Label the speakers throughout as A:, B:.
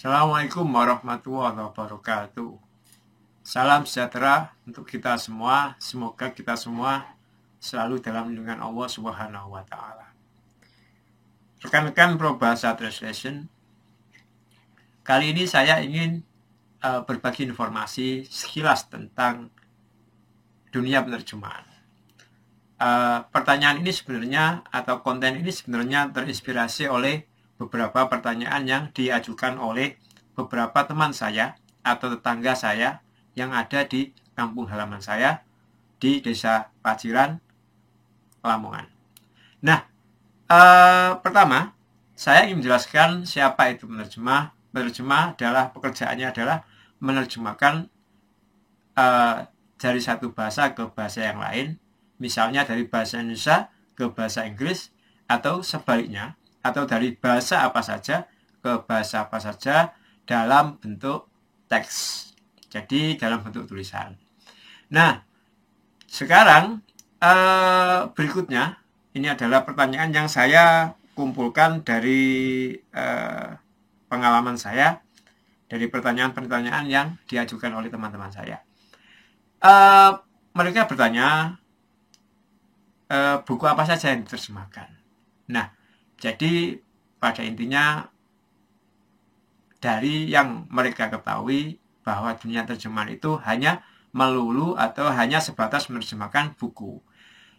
A: Assalamualaikum warahmatullahi wabarakatuh. Salam sejahtera untuk kita semua. Semoga kita semua selalu dalam lindungan Allah Subhanahu wa taala. Rekan-rekan Probahasa Translation, kali ini saya ingin berbagi informasi sekilas tentang dunia penerjemahan. Pertanyaan ini sebenarnya atau konten ini sebenarnya terinspirasi oleh beberapa pertanyaan yang diajukan oleh beberapa teman saya atau tetangga saya yang ada di kampung halaman saya di Desa Paciran, Lamongan. Nah, pertama saya ingin menjelaskan siapa itu penerjemah. Penerjemah adalah pekerjaannya adalah menerjemahkan dari satu bahasa ke bahasa yang lain, misalnya dari bahasa Indonesia ke bahasa Inggris atau sebaliknya, atau dari bahasa apa saja ke bahasa apa saja dalam bentuk teks, jadi dalam bentuk tulisan. Nah, sekarang berikutnya ini adalah pertanyaan yang saya kumpulkan dari pengalaman saya, dari pertanyaan-pertanyaan yang diajukan oleh teman-teman saya. Mereka bertanya buku apa saja yang diterjemahkan. Nah, jadi pada intinya dari yang mereka ketahui bahwa dunia terjemahan itu hanya melulu atau hanya sebatas menerjemahkan buku.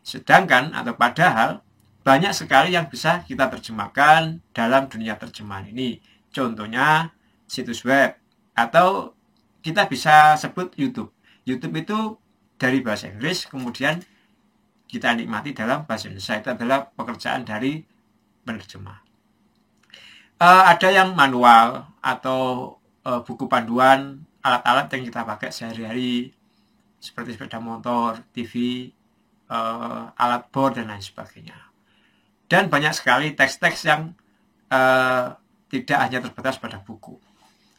A: Sedangkan atau padahal banyak sekali yang bisa kita terjemahkan dalam dunia terjemahan ini. Contohnya situs web, atau kita bisa sebut YouTube. YouTube itu dari bahasa Inggris kemudian kita nikmati dalam bahasa Indonesia. Itu adalah pekerjaan dari penerjemah. Ada yang manual atau buku panduan alat-alat yang kita pakai sehari-hari seperti sepeda motor, TV, alat bor dan lain sebagainya. Dan banyak sekali teks-teks yang tidak hanya terbatas pada buku.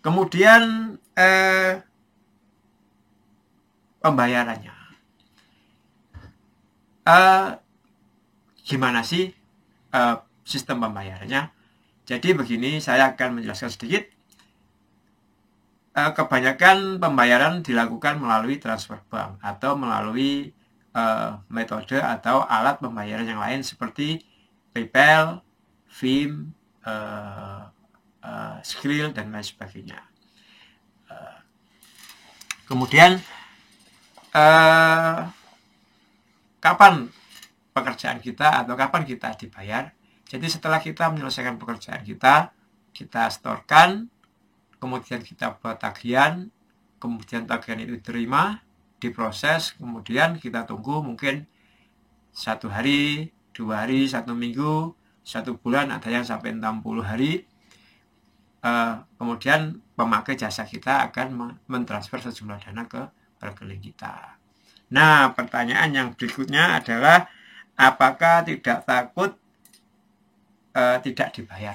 A: Kemudian pembayarannya. Gimana sih sistem pembayarannya? Jadi begini, saya akan menjelaskan sedikit. Kebanyakan pembayaran dilakukan melalui transfer bank atau melalui metode atau alat pembayaran yang lain seperti PayPal, Vim, Skrill dan lain sebagainya. Kemudian kapan pekerjaan kita atau kapan kita dibayar? Jadi setelah kita menyelesaikan pekerjaan kita setorkan, kemudian kita buat tagihan, kemudian tagihan itu diterima, diproses, kemudian kita tunggu mungkin 1 hari, 2 hari, 1 minggu, 1 bulan, ada yang sampai 60 hari. Kemudian pemakai jasa kita akan mentransfer sejumlah dana ke rekening kita. Nah, pertanyaan yang berikutnya adalah apakah tidak takut tidak dibayar?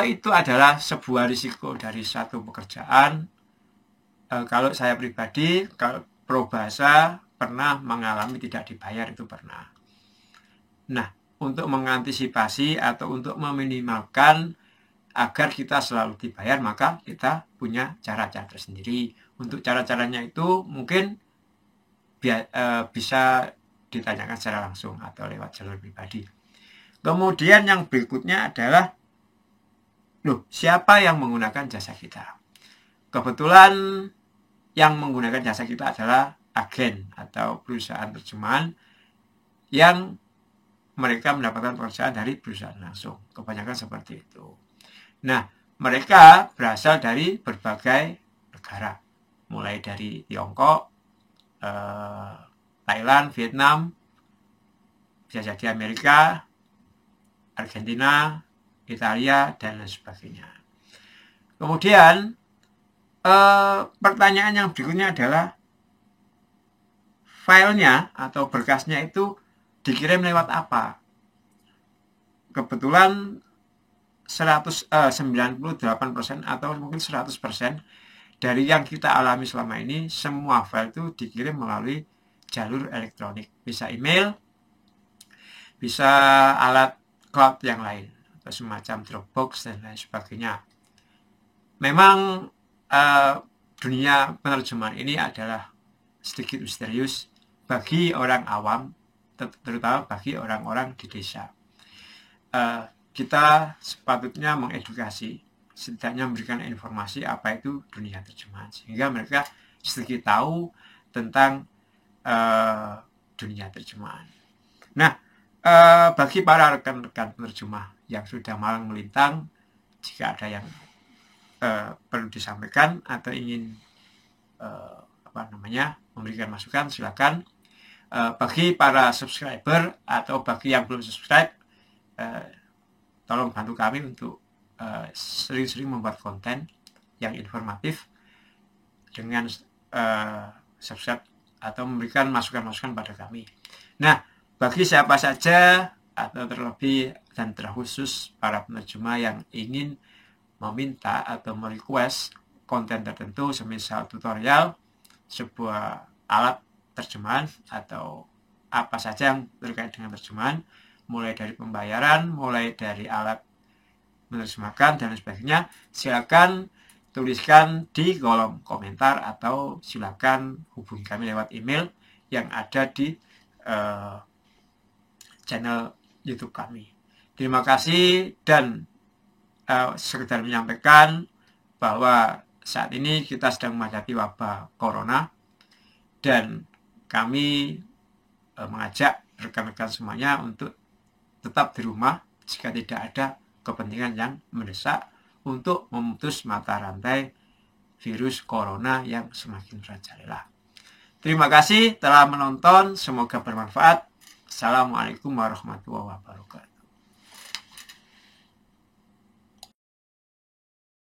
A: Itu adalah sebuah risiko dari satu pekerjaan. Kalau saya pribadi, kalau Probahasa pernah mengalami tidak dibayar, itu pernah. Nah, untuk mengantisipasi atau untuk meminimalkan agar kita selalu dibayar, maka kita punya cara-cara tersendiri. Untuk cara-caranya itu mungkin bisa ditanyakan secara langsung atau lewat jalur pribadi. Kemudian yang berikutnya adalah siapa yang menggunakan jasa kita? Kebetulan yang menggunakan jasa kita adalah agen atau perusahaan terjemahan yang mereka mendapatkan pekerjaan dari perusahaan langsung. Kebanyakan seperti itu. Nah, mereka berasal dari berbagai negara, mulai dari Tiongkok, Thailand, Vietnam, bisa jadi Amerika, Argentina, Italia, dan lain sebagainya. Kemudian pertanyaan yang berikutnya adalah filenya atau berkasnya itu dikirim lewat apa? Kebetulan 98% atau mungkin 100% dari yang kita alami selama ini, semua file itu dikirim melalui jalur elektronik. Bisa email, bisa alat cloud yang lain, atau semacam Dropbox dan lain sebagainya. Memang dunia penerjemahan ini adalah sedikit misterius bagi orang awam, terutama bagi orang-orang di desa. Kita sepatutnya mengedukasi, setidaknya memberikan informasi apa itu dunia terjemahan, sehingga mereka sedikit tahu tentang dunia terjemahan. Nah, bagi para rekan-rekan penerjemah yang sudah malang melintang, jika ada yang perlu disampaikan atau ingin memberikan masukan, silakan. Bagi para subscriber atau bagi yang belum subscribe, tolong bantu kami untuk sering-sering membuat konten yang informatif dengan subscribe atau memberikan masukan-masukan pada kami. Nah, bagi siapa saja atau terlebih dan terkhusus para penerjemah yang ingin meminta atau merequest konten tertentu, semisal tutorial, sebuah alat terjemahan atau apa saja yang terkait dengan terjemahan, mulai dari pembayaran, mulai dari alat menerjemahkan dan sebagainya, silakan tuliskan di kolom komentar atau silakan hubungi kami lewat email yang ada di channel YouTube kami. Terima kasih, dan sekedar menyampaikan bahwa saat ini kita sedang menghadapi wabah corona, dan kami mengajak rekan-rekan semuanya untuk tetap di rumah jika tidak ada kepentingan yang mendesak untuk memutus mata rantai virus corona yang semakin merajalela. Terima kasih telah menonton, semoga bermanfaat. Assalamualaikum warahmatullahi wabarakatuh.